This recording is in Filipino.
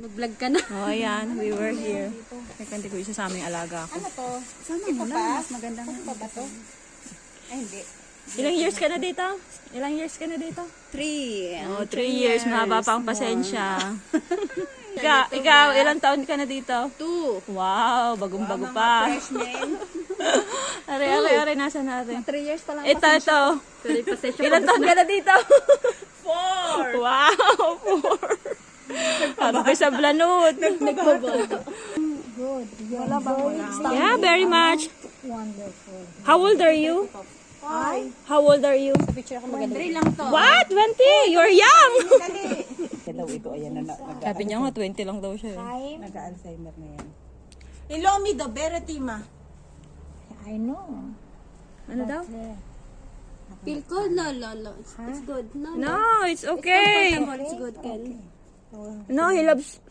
Mag-vlog ka na. Oh, ayan. We were here. Hindi ko isa sa aming alaga ako. Ano to? Sana mo na. Mas magandang. Ano pa ba to? Ay, hindi. Ilang years ka na dito? Ilang years ka na dito? 3. Oh, 3 years. Mahaba pa ang pasensya. ikaw, ilang taon ka na dito? 2. Wow, bagong-bago pa. Freshman. Are, nasa natin? 3 years pa lang. Ito. Tuloy pasensya. Ilang taon ka na dito? 4! Wow, 4. Parang kayo sa blanod. Good. Wala ba? Yeah, very much. Wonderful. How old are you? Ay, How old are you? picture ako maganda. 3 lang to. What? 20? You're young! Hello, ito, ayan na, Sabi niya nga, 20 lang daw siya. nag-Alzheimer na yan. Ilomi do, Beretima. I know. Ano daw? Feel cold? No. It's good. No. No, it's okay. It's good, Ken. No, he loves